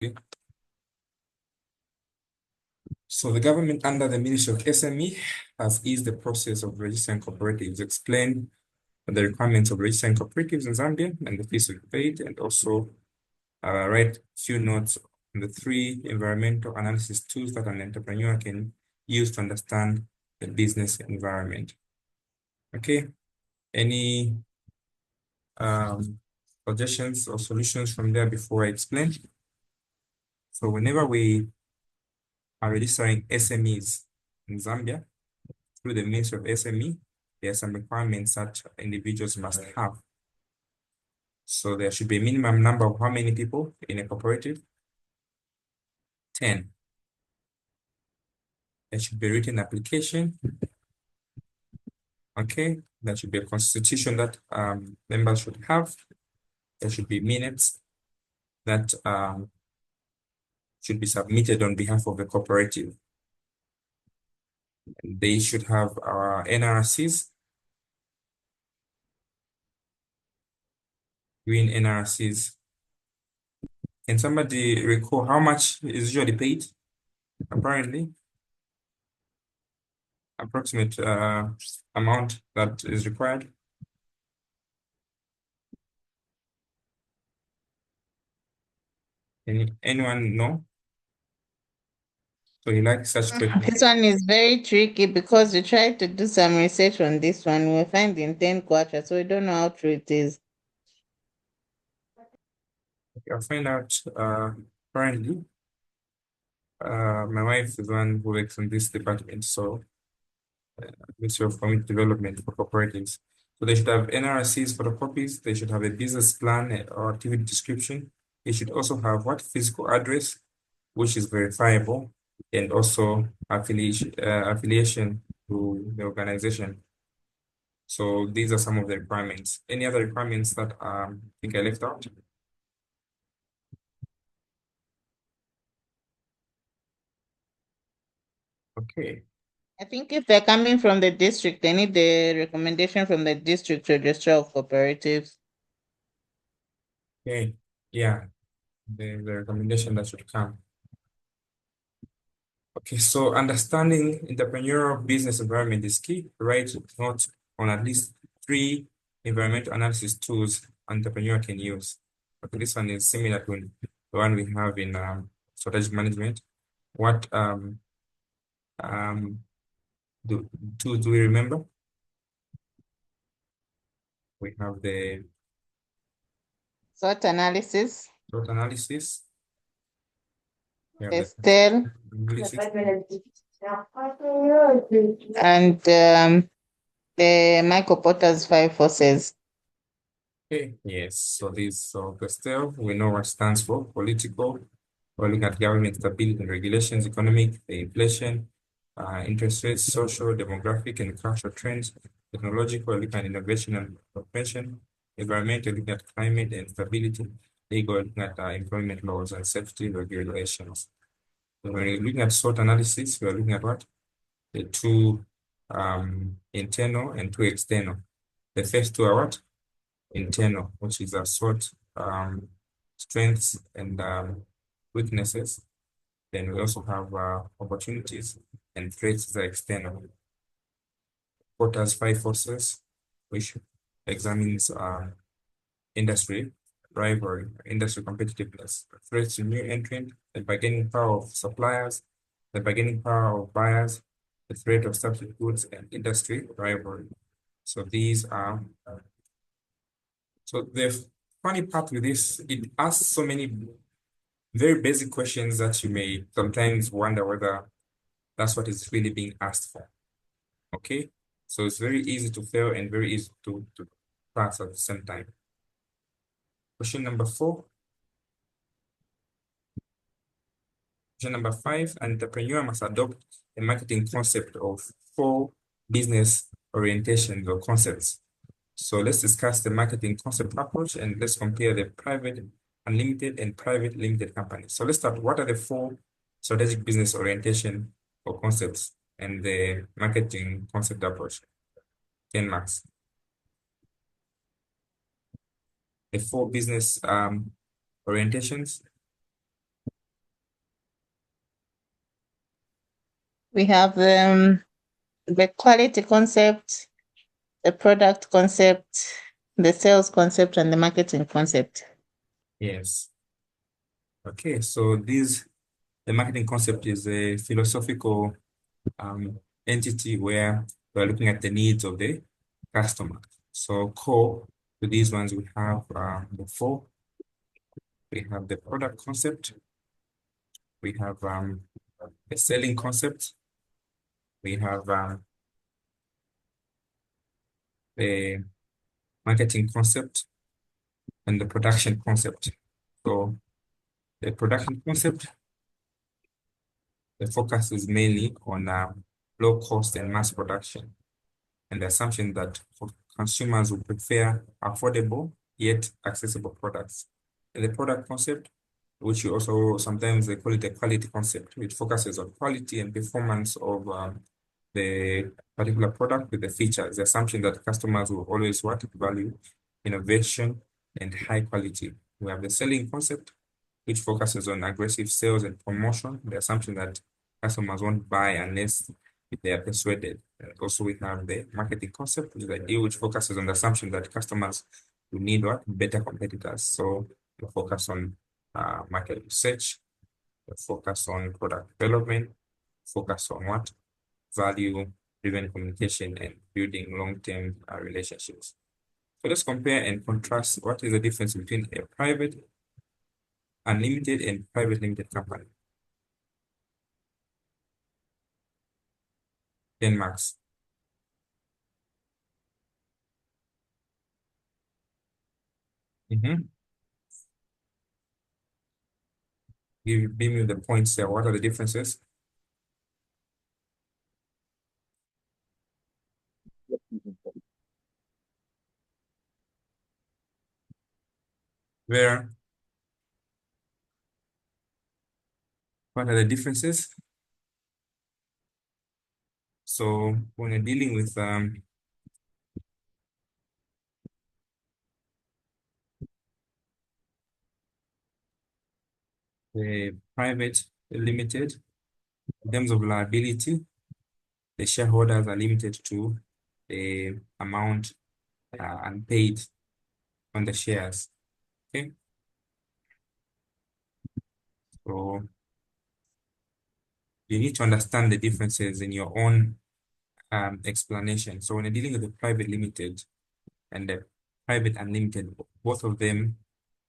Okay. So the government under the Ministry of SME has eased the process of registering cooperatives, explained the requirements of registering cooperatives in Zambia and the fees to be paid, and also write few notes on the 3 environmental analysis tools that an entrepreneur can use to understand the business environment. Okay, any suggestions or solutions from there before I explain? So whenever we are registering SMEs in Zambia through the Ministry of SME, there are some requirements that individuals must have. So there should be a minimum number of how many people in a cooperative? 10. There should be a written application. Okay, there should be a constitution that members should have. There should be minutes that should be submitted on behalf of the cooperative. They should have NRCs, green NRCs. Can somebody recall how much is usually paid? Apparently, approximate amount that is required. Anyone know? So you like such questions? This one is very tricky because we tried to do some research on this one. We find in 10 quarters, so we don't know how true it is. I'll find out currently. My wife is one who works in this department, so Ministry of Community Development for Cooperatives. So they should have NRCs photocopies, they should have a business plan or activity description. They should also have what physical address, which is verifiable, and also affiliation to the organization. So these are some of the requirements. Any other requirements that I think I left out? Okay. I think if they're coming from the district, they need the recommendation from the district registrar of cooperatives. Okay. Yeah. The recommendation that should come. Okay, so understanding entrepreneurial business environment is key. Write notes on at least 3 environmental analysis tools entrepreneur can use. Okay, this one is similar to the one we have in strategic management. What um tools do we remember? We have the SWOT analysis, SWOT analysis. We have the Estelle, analysis. and the Michael Porter's 5 forces. Okay, yes. So the STEL, we know what stands for: political. We're looking at government stability and regulations, economic, the inflation, interest rates, social, demographic, and cultural trends. Technological, we're looking at innovation and prevention. Environmental, looking at climate and stability. Legal, looking at employment laws and safety regulations. So when we're looking at SWOT analysis, we're looking at what? The 2 internal and 2 external. The first 2 are what? Internal, which is a SWOT strengths and weaknesses. Then we also have opportunities and threats that are external. Porter's 5 forces, which examines industry, rivalry, industry competitiveness, threats to new entrant, the bargaining power of suppliers, the bargaining power of buyers, the threat of substitute goods, and industry rivalry. So these are so the funny part with this, it asks so many very basic questions that you may sometimes wonder whether that's what is really being asked for. Okay, so it's very easy to fail and very easy to pass at the same time. Question number 4. Question number 5, an entrepreneur must adopt a marketing concept of 4 business orientations or concepts. So let's discuss the marketing concept approach and let's compare the private unlimited and private limited companies. So let's start. What are the 4 strategic business orientation or concepts and the marketing concept approach? 10 marks. The 4 business orientations. We have the quality concept, the product concept, the sales concept, and the marketing concept. Yes. Okay, so the marketing concept is a philosophical entity where we're looking at the needs of the customer. So core to these ones, we have the four. We have the product concept. We have the selling concept. We have the marketing concept and the production concept. So the production concept, the focus is mainly on low cost and mass production, and the assumption that consumers will prefer affordable yet accessible products. And the product concept, which you also sometimes they call it a quality concept, which focuses on quality and performance of the particular product with the features. The assumption that customers will always want value, innovation, and high quality. We have the selling concept, which focuses on aggressive sales and promotion. The assumption that customers won't buy unless they are persuaded. Also, we have the marketing concept, which is the idea which focuses on the assumption that customers will need what? Better competitors. So we focus on market research, we focus on product development, focus on what? Value-driven communication and building long-term relationships. So let's compare and contrast what is the difference between a private, unlimited, and private limited company. 10 marks. Mm-hmm. Give me the points there. What are the differences? Where, what are the differences? So when you're dealing with the private limited, in terms of liability, the shareholders are limited to the amount unpaid on the shares. Okay, so you need to understand the differences in your own explanation. So when you're dealing with the private limited and the private unlimited, both of them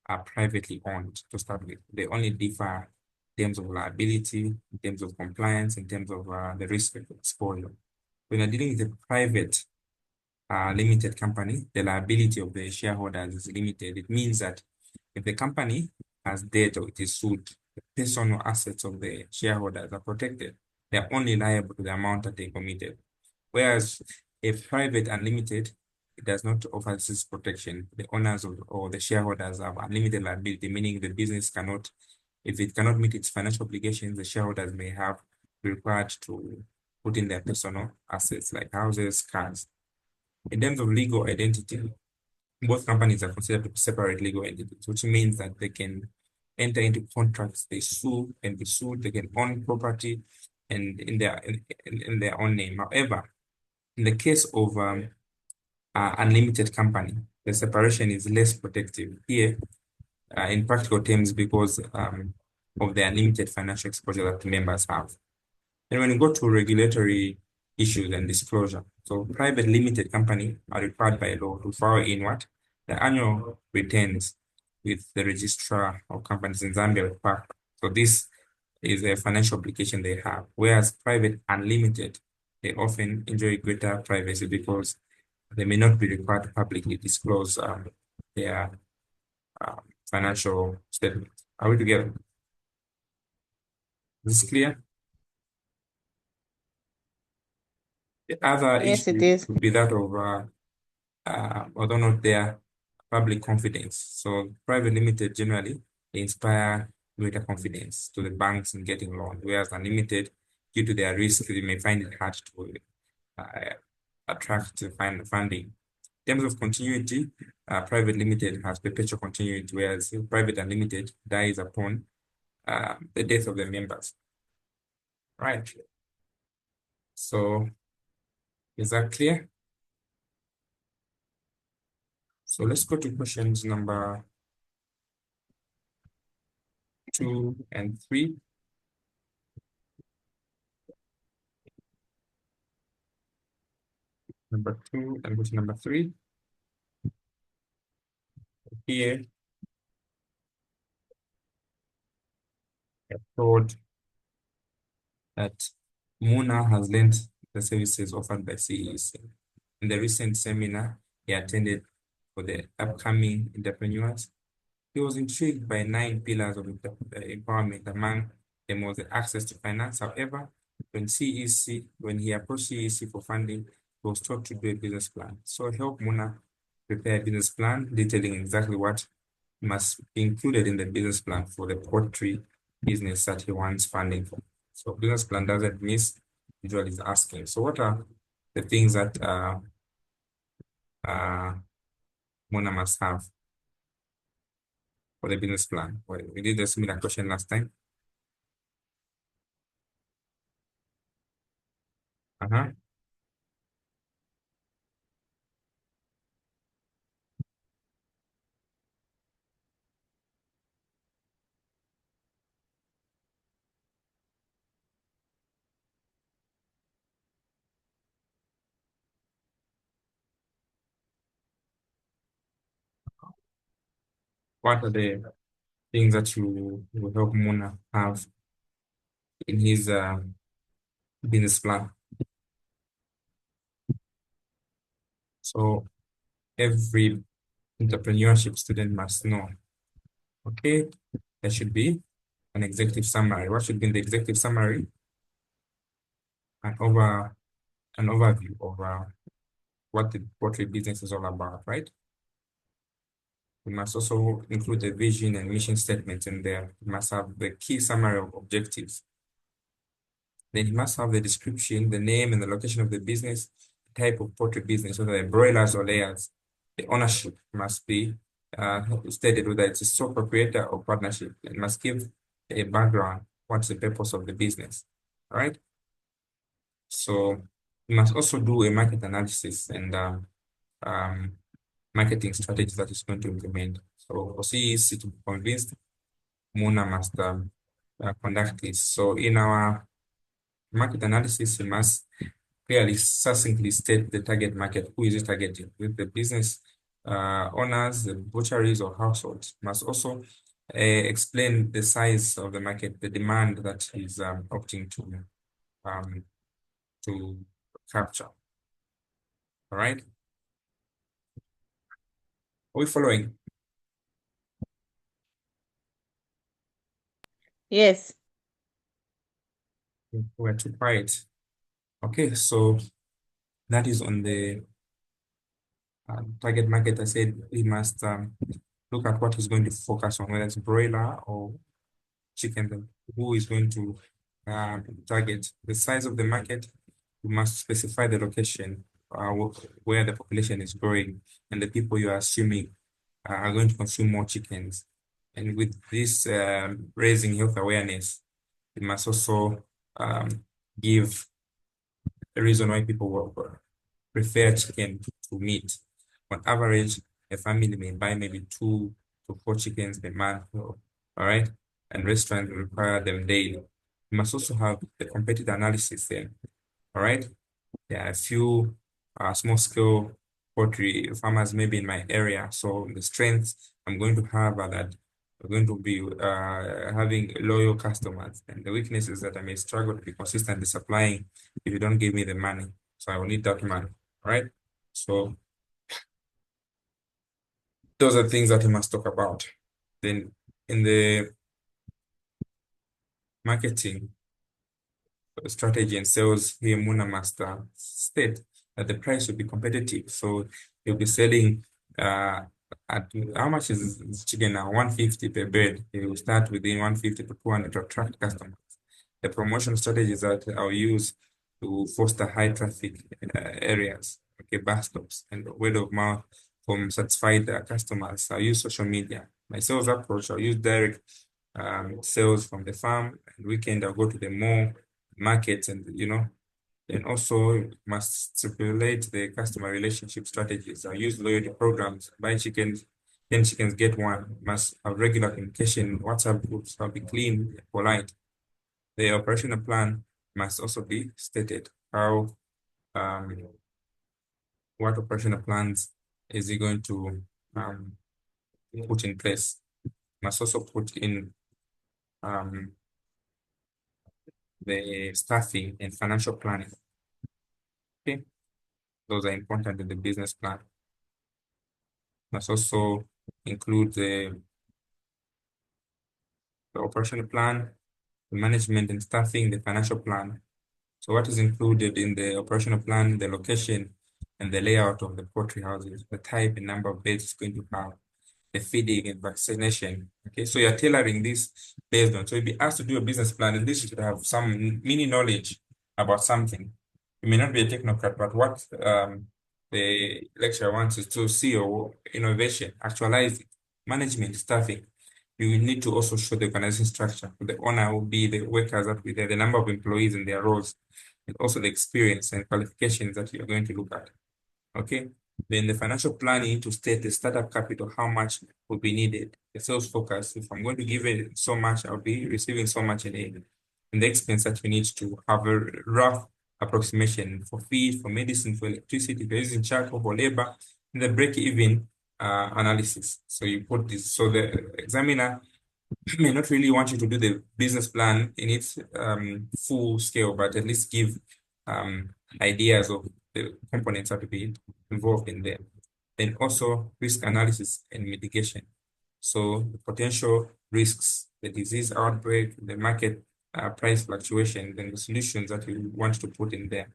are privately owned to start with. They only differ in terms of liability, in terms of compliance, in terms of the risk exposure. When you're dealing with a private limited company, the liability of the shareholders is limited. It means that if the company has debt or it is sued, the personal assets of the shareholders are protected. They are only liable to the amount that they committed. Whereas a private unlimited, it does not offer this protection. The owners of, or the shareholders have unlimited liability, meaning the business cannot, if it cannot meet its financial obligations, the shareholders may have required to put in their personal assets like houses, cars. In terms of legal identity, both companies are considered to be separate legal entities, which means that they can enter into contracts, they sue and be sued, they can own property and in their own name. However, in the case of unlimited company, the separation is less protective here in practical terms because of the unlimited financial exposure that the members have. And when you go to regulatory issues and disclosure, so private limited company are required by law to file in what? The annual returns with the registrar of companies in Zambia with PAC. So this is a financial obligation they have. Whereas private unlimited, they often enjoy greater privacy because they may not be required to publicly disclose their financial statements. Are we together? Is this clear? The other Yes, it issue is. would be that of whether or not their public confidence. So private limited generally they inspire greater confidence to the banks in getting loans, whereas unlimited, due to their risk, they may find it hard to uh, attract funding. In terms of continuity, private limited has perpetual continuity, whereas private unlimited dies upon the death of the members. Right. So is that clear? So let's go to questions number 2 and 3. Number 2 and question number 3. Here, I told that Muna has learned the services offered by CEC. In the recent seminar he attended for the upcoming entrepreneurs, he was intrigued by 9 pillars of empowerment. Among them was the access to finance. However, when he approached CEC for funding, he was taught to do a business plan. So help Muna prepare a business plan detailing exactly what must be included in the business plan for the poultry business that he wants funding for. So business plan doesn't miss, usually is asking. So what are the things that uh, Mona must have for the business plan? Well, we did a similar question last time. Uh-huh. What are the things that you will help Mona have in his business plan? So every entrepreneurship student must know. Okay, there should be an executive summary. What should be in the executive summary? An over an overview of what the poultry business is all about, right? We must also include the vision and mission statements in there. We must have the key summary of objectives. Then you must have the description, the name and the location of the business, type of poultry business, whether they're broilers or layers. The ownership must be stated, whether it's a sole proprietor or partnership. It must give a background. What's the purpose of the business, all right? So you must also do a market analysis and um, marketing strategies that is going to implement. So for CEC to be convinced, Mona must conduct this. So in our market analysis, we must clearly, succinctly state the target market. Who is it targeting? With the business owners, the butcheries or households. Must also explain the size of the market, the demand that is opting um, to capture. All right. Are we following? Yes. We're too quiet. Okay, so that is on the target market. I said we must look at what is going to focus on, whether it's broiler or chicken, then who is going to target the size of the market. We must specify the location where the population is growing and the people you are assuming are going to consume more chickens. And with this raising health awareness, it must also give a reason why people will prefer chicken to meat. On average, a family may buy maybe 2 to 4 chickens per month, all right? And restaurants require them daily. You must also have the competitive analysis there, all right? There are a few small scale poultry farmers maybe in my area. So the strengths I'm going to have are that we're going to be having loyal customers. And the weakness is that I may struggle to be consistently supplying if you don't give me the money. So I will need that money, all right? So those are things that we must talk about. Then in the marketing strategy and sales, here Muna must state that the price will be competitive. So you'll be selling at how much is chicken now? 150 per bird. You will start within 150 to 200 to attract customers. The promotion strategies that I'll use to foster high traffic areas, okay, bus stops, and word of mouth from satisfied customers. I'll use social media. My sales approach, I'll use direct sales from the farm. And weekend, I'll go to the mall, markets, and Then also must stipulate the customer relationship strategies. Use loyalty programs, buy chickens, 10 chickens, get one. Must have regular communication. WhatsApp groups shall be clean, polite. The operational plan must also be stated. Um, what operational plans is he going to um, put in place? Must also put in um, the staffing and financial planning. Okay, those are important in the business plan. Must also include the operational plan, the management and staffing, the financial plan. So what is included in the operational plan, the location and the layout of the poultry houses, the type and number of beds it's going to have, the feeding and vaccination. Okay, so you're tailoring this based on. So you'll be asked to do a business plan, and this should have some mini knowledge about something. You may not be a technocrat, but what the lecturer wants is to see your innovation, actualize it, management, staffing. You will need to also show the organization structure. The owner will be the workers that will be there, the number of employees and their roles, and also the experience and qualifications that you're going to look at. Okay. Then the financial plan, you need to state the startup capital, how much will be needed. The sales focus, if I'm going to give it so much, I'll be receiving so much in it. And the expense that you need to have a rough approximation for feed, for medicine, for electricity, if you're using charcoal for labor, and the break-even analysis. So you put this, so the examiner may not really want you to do the business plan in its full scale, but at least give ideas of the components that will be involved in there. Then also risk analysis and mitigation. So the potential risks, the disease outbreak, the market price fluctuation, then the solutions that you want to put in there.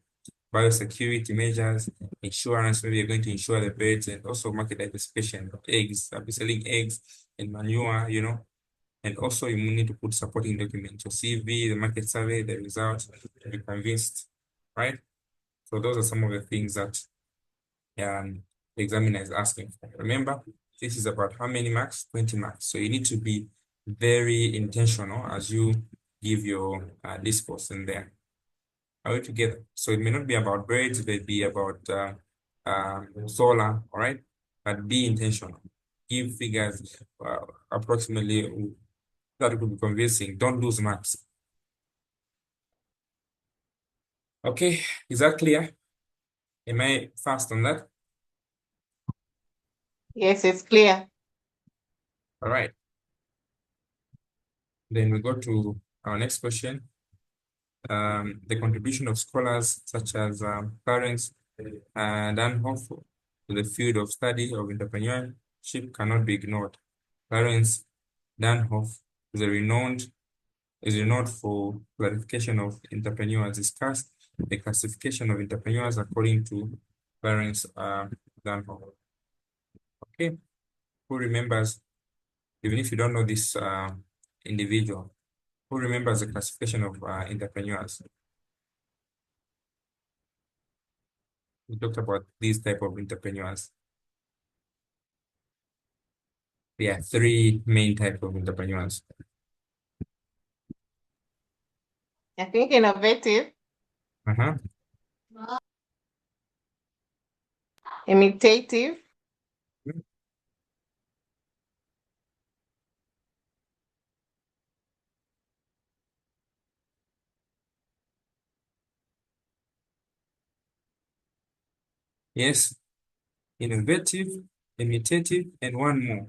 Biosecurity measures, insurance, maybe you're going to insure the birds, and also market diversification of eggs. I'll be selling eggs and manure, and also you need to put supporting documents, your CV, the market survey, the results, to be convinced, right? So those are some of the things that the examiner is asking for. Remember, this is about how many marks? 20 marks. So you need to be very intentional as you give your discourse in there. Are we together? So it may not be about birds, it may be about solar, all right? But be intentional. Give figures approximately that could be convincing. Don't lose marks. Okay, is that clear? Am I fast on that? Yes, it's clear. All right. Then we go to our next question. The contribution of scholars such as Clarence and Danhoff to the field of study of entrepreneurship cannot be ignored. Clarence Danhoff is renowned for clarification of entrepreneurs, discussed the classification of entrepreneurs according to Clarence Danhoff. Okay, who remembers, even if you don't know this individual, who remembers the classification of entrepreneurs? We talked about these type of entrepreneurs. There are three main types of entrepreneurs. I think innovative, Uh-huh. imitative, Yes, innovative, imitative, and one more.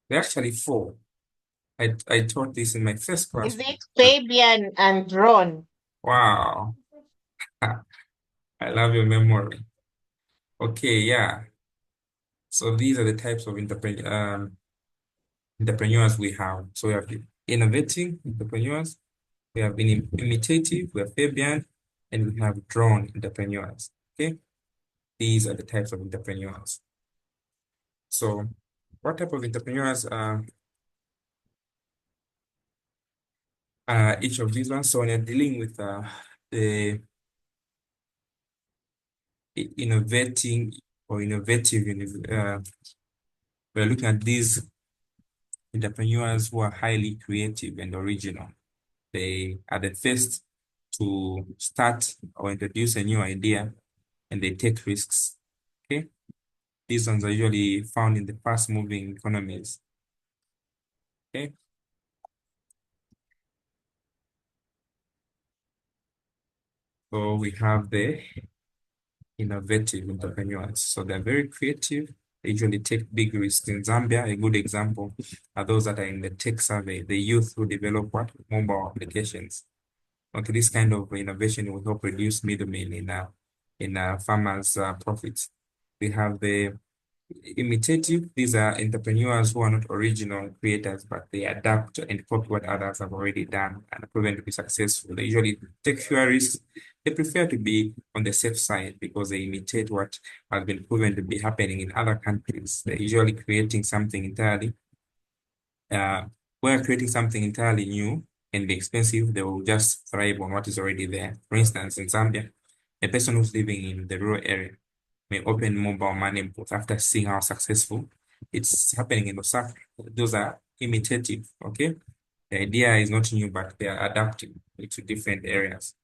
There are actually four. I taught this in my first class. is it Fabian and Ron? Wow, I love your memory. Okay, yeah. So these are the types of entrepreneurs we have. So we have the innovating entrepreneurs, we have imitative, we have Fabian, and we have drone entrepreneurs. Okay, these are the types of entrepreneurs. So what type of entrepreneurs are each of these ones? So when you're dealing with the innovating or innovative, we're looking at these entrepreneurs who are highly creative and original. They are the first to start or introduce a new idea, and they take risks. Okay, these ones are usually found in the fast-moving economies. Okay, so we have the innovative entrepreneurs. So they're very creative. They usually take big risks. In Zambia, a good example are those that are in the tech survey, the youth who develop what? Mobile applications. Okay, this kind of innovation will help reduce middlemen in farmers' profits. We have the imitative. These are entrepreneurs who are not original creators, but they adapt and copy what others have already done and are proven to be successful. They usually take fewer risks. They prefer to be on the safe side because they imitate what has been proven to be happening in other countries. They're usually creating something entirely uh, we're creating something entirely new and expensive. They will just thrive on what is already there. For instance, in Zambia, a person who's living in the rural area may open mobile money booth after seeing how successful it's happening in Osaka. Those are imitative, okay? The idea is not new, but they are adapting it to different areas.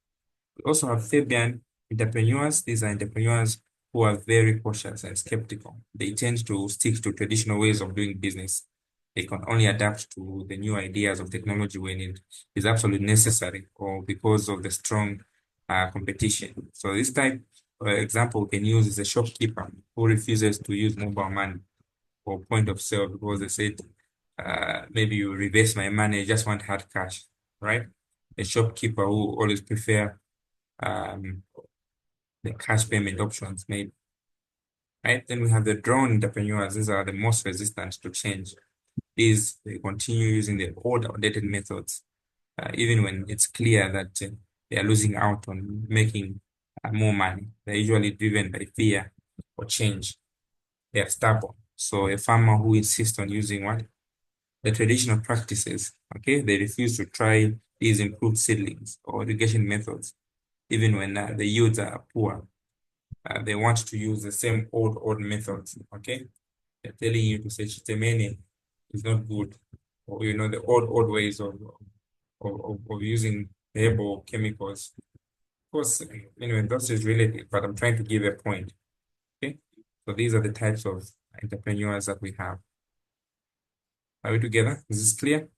We also have Fabian entrepreneurs. These are entrepreneurs who are very cautious and skeptical. They tend to stick to traditional ways of doing business. They can only adapt to the new ideas of technology when it is absolutely necessary or because of the strong competition. So this type example we can use is a shopkeeper who refuses to use mobile money or point of sale because they said, maybe you reverse my money, I just want hard cash, right? A shopkeeper who always prefer um, the cash payment options maybe, right? Then we have the drone entrepreneurs. These are the most resistant to change. These, they continue using the old outdated methods, even when it's clear that they are losing out on making more money. They're usually driven by fear or change. They are stubborn. So a farmer who insists on using what? The traditional practices, okay? They refuse to try these improved seedlings or irrigation methods, even when the yields are poor. They want to use the same old methods. Okay, they're telling you to say chitemene is not good, or the old ways of using herbal chemicals. Of course, anyway, that's just related, but I'm trying to give a point. Okay, so these are the types of entrepreneurs that we have. Are we together? Is this clear?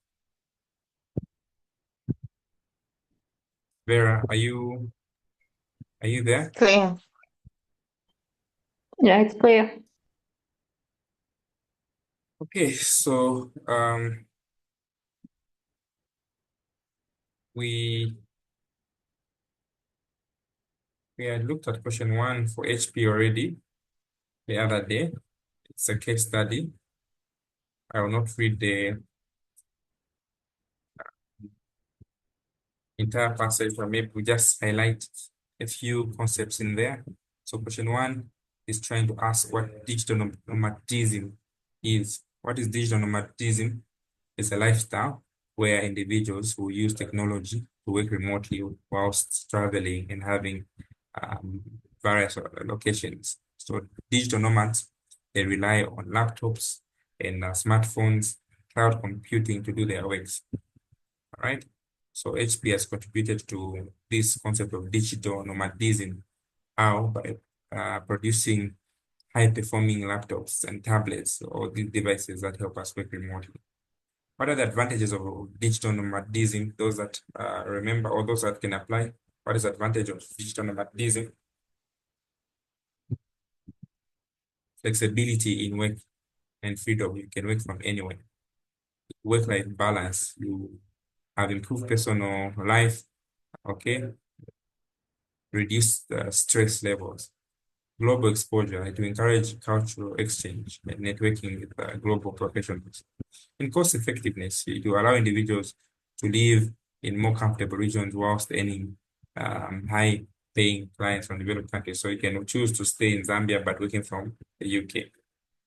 Vera, are you there? Clear. Yeah, it's clear. Okay, so we we had looked at question one for HP already the other day. It's a case study. I will not read the entire passage, but maybe we just highlight a few concepts in there. So question one is trying to ask what digital nomadism is. What is digital nomadism? It's a lifestyle where individuals who use technology to work remotely whilst traveling and having um, various locations. So digital nomads, they rely on laptops and smartphones, cloud computing to do their works. All right. So HP has contributed to this concept of digital nomadism. How? By producing high-performing laptops and tablets or these devices that help us work remotely. What are the advantages of digital nomadism? Those that remember or those that can apply. What is the advantage of digital nomadism? Flexibility in work and freedom. You can work from anywhere. Work-life balance. You have improved personal life. Okay. Reduce the stress levels. Global exposure to encourage cultural exchange and networking with global professionals. And cost effectiveness to allow individuals to live in more comfortable regions whilst earning high paying clients from developed countries. So you can choose to stay in Zambia but working from the UK.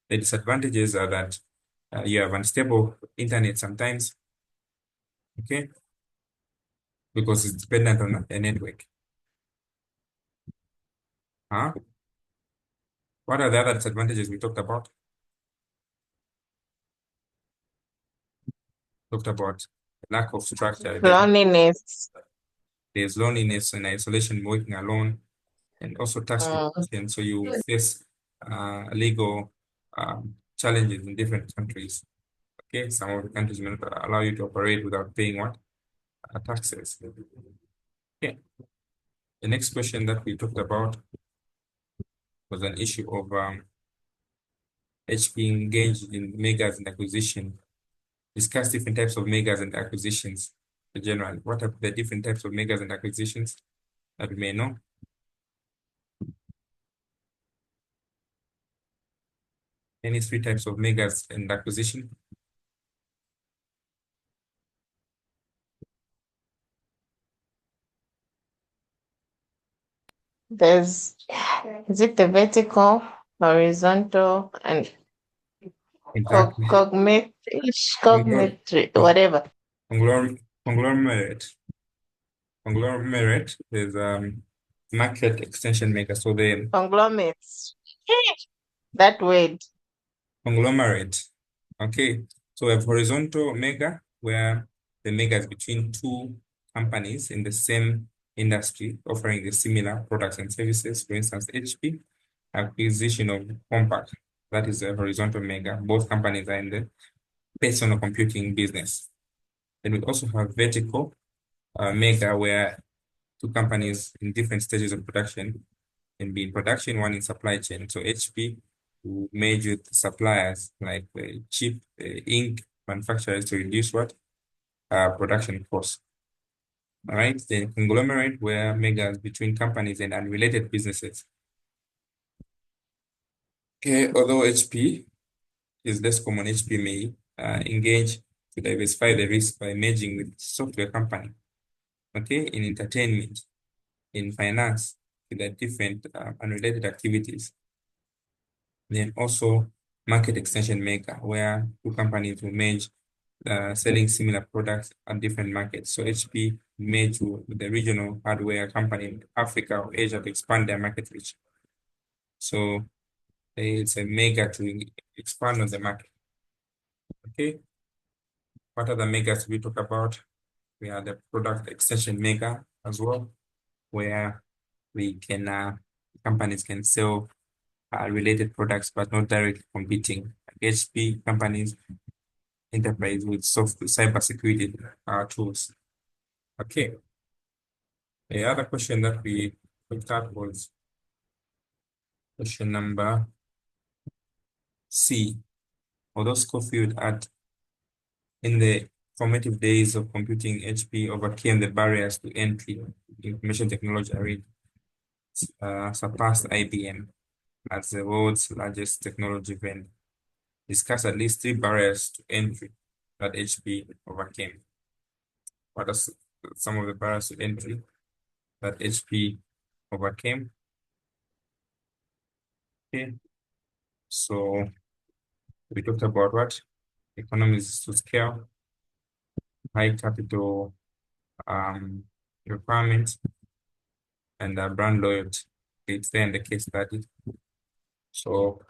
The disadvantages are that you have unstable internet sometimes, okay, because it's dependent on a network. Huh? What are the other disadvantages we talked about? Talked about lack of structure, Loneliness. There's loneliness and isolation working alone, and also tax Mm. competition. So you face legal challenges in different countries. Okay, some of the countries may not allow you to operate without paying what taxes. Okay, the next question that we talked about was an issue of HP engaged in megas and acquisition. Discuss different types of megas and acquisitions. In general, what are the different types of megas and acquisitions that we may know? Any three types of megas and acquisition? There's, is it the vertical, horizontal, and Exactly. Conglom- cognitive, whatever. Conglomerate. Conglomerate is market extension maker. So the Conglomerates. That word. conglomerate. Okay. So we have horizontal mega, where the mega is between two companies in the same industry offering the similar products and services. For instance, HP acquisition of Compaq. That is a horizontal mega. Both companies are in the personal computing business. Then we also have vertical mega, where two companies in different stages of production can be in production, one in supply chain. So HP will merge with suppliers like chip, ink manufacturers to reduce what production costs. All right, then conglomerate, where megas between companies and unrelated businesses. Okay, although HP is less common, HP may engage to diversify the risk by merging with software company. Okay, in entertainment, in finance, with the different unrelated activities. Then also market extension maker, where two companies will merge, selling similar products at different markets. So HP merged with the regional hardware company in Africa or Asia to expand their market reach. So it's a mega to expand on the market. Okay, what other megas we talk about? We are the product extension mega as well, where we can companies can sell related products but not directly competing. Like HP companies enterprise with cybersecurity tools. Okay. The other question that we looked at was question number C. Although Schofield had in the formative days of computing, HP overcame the barriers to entry in information technology arena, surpassed IBM as the world's largest technology vendor. Discuss at least three barriers to entry that HP overcame. What are some of the barriers to entry that HP overcame? Okay, so we talked about what? Economies to scale, high capital um, requirements, and brand loyalty. It's there in the case study. So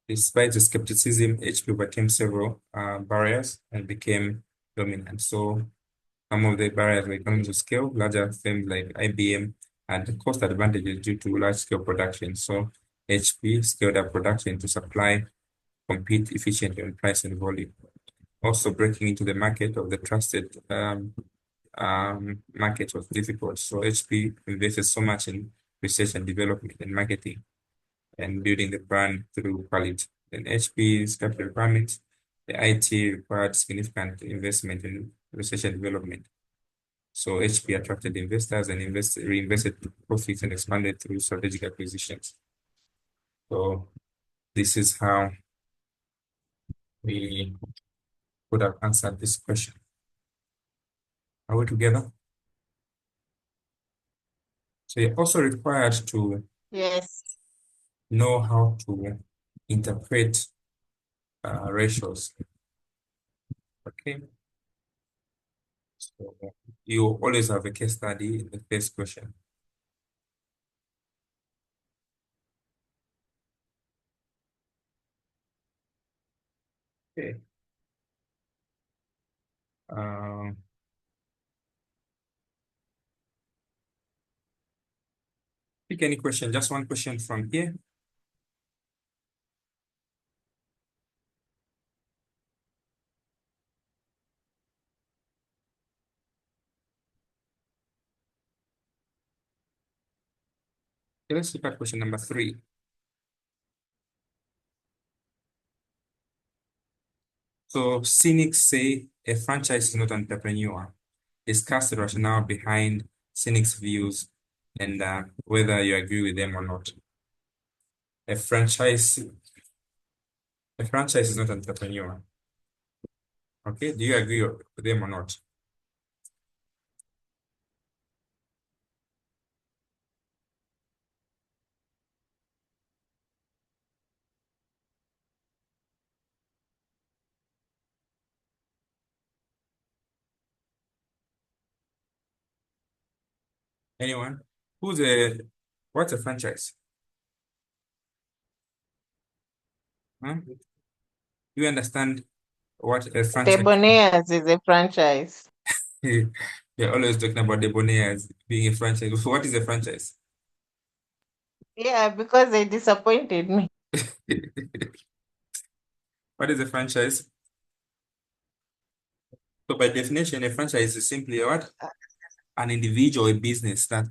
despite the skepticism, HP overcame several barriers and became dominant. So some of the barriers were economies of scale, larger firms like IBM, and the cost advantages due to large scale production. So HP scaled up production to supply, compete efficiently on price and volume. Also, breaking into the market of the trusted market was difficult. So HP invested so much in research and development and marketing and building the brand through quality. Then HP's capital requirements, the IT required significant investment in research and development. So HP attracted investors and reinvested profits and expanded through strategic acquisitions. So this is how we could have answered this question. Are we together? So you're also required to Yes. know how to interpret ratios. Okay. So you always have a case study in the first question. Okay. Um, Pick any question, just one question from here. Okay, let's look at question number 3. So cynics say a franchise is not entrepreneur. Discuss the rationale behind cynics' views and whether you agree with them or not. A franchise, a franchise is not entrepreneur. Okay, do you agree with them or not? Anyone? What's a franchise? Huh? You understand what a franchise? Debonaires is a franchise. You're always talking about Debonair being a franchise. What is a franchise? Yeah, because they disappointed me. What is a franchise? So by definition, a franchise is simply what? An individual or a business that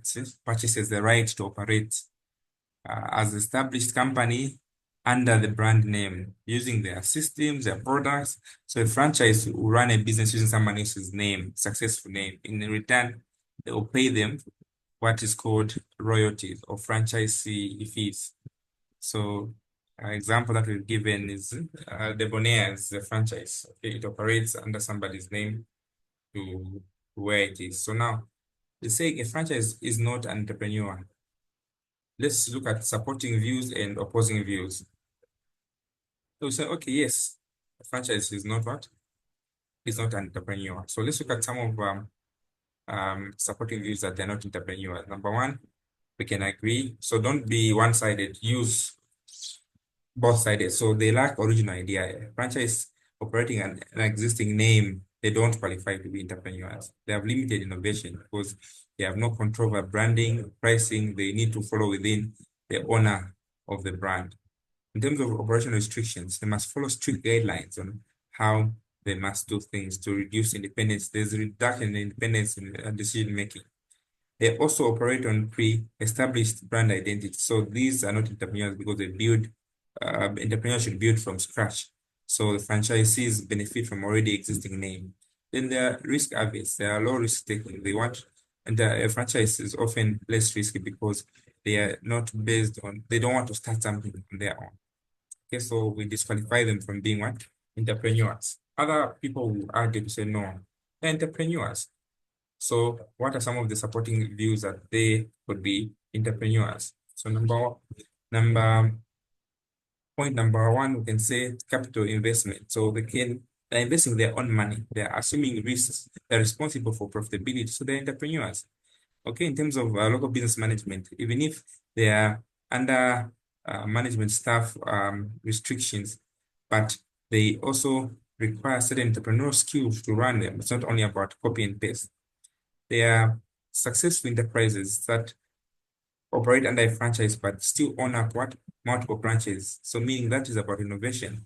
purchases the right to operate as established company under the brand name, using their systems, their products. So a franchise will run a business using someone else's name, successful name. In return, they will pay them what is called royalties or franchisee fees. So example that we've given is Debonair is a franchise. Okay, it operates under somebody's name to where it is. So now, they say a franchise is not an entrepreneur. Let's look at supporting views and opposing views. So we say, okay, yes, a franchise is not what? It's not an entrepreneur. So let's look at some of supporting views that they're not entrepreneurs. Number one, we can agree. So don't be one-sided. Use both-sided. So they lack original idea. A franchise operating an existing name, they don't qualify to be entrepreneurs. They have limited innovation because they have no control over branding, pricing. They need to follow within the owner of the brand. In terms of operational restrictions, they must follow strict guidelines on how they must do things to reduce independence. There's a reduction in independence in decision making. They also operate on pre-established brand identity. So these are not entrepreneurs because they build, entrepreneurs should build from scratch. So the franchisees benefit from already existing name. Then they are risk averse. They are low risk taking. They want, and a franchise is often less risky because they are not based on, they don't want to start something on their own. Okay, so we disqualify them from being what? Entrepreneurs. Other people will argue to say no, they're entrepreneurs. So what are some of the supporting views that they could be entrepreneurs? So number point number one, we can say capital investment. So they're investing their own money. They're assuming risks. They're responsible for profitability. So they're entrepreneurs. Okay, in terms of local business management, even if they are under management staff restrictions, but they also require certain entrepreneurial skills to run them. It's not only about copy and paste. They are successful enterprises that operate under a franchise but still own up what? Multiple branches. So meaning that is about innovation.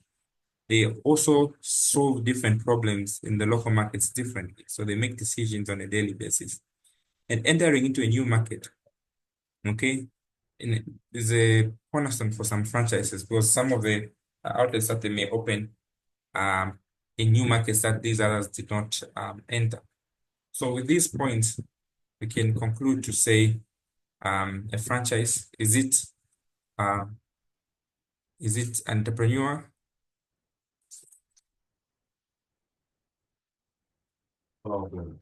They also solve different problems in the local markets differently. So they make decisions on a daily basis. And entering into a new market, okay, is a cornerstone for some franchises because some of the outlets that they may open in new markets that these others did not enter. So with these points, we can conclude to say a franchise, uh, is it entrepreneur? Okay.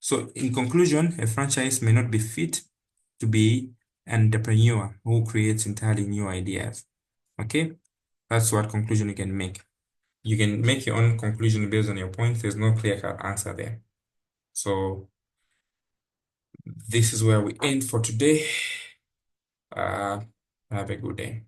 So in conclusion, a franchise may not be fit to be an entrepreneur who creates entirely new ideas. Okay, that's what conclusion you can make. You can make your own conclusion based on your points. There's no clear-cut answer there. So this is where we end for today. Uh, have a good day.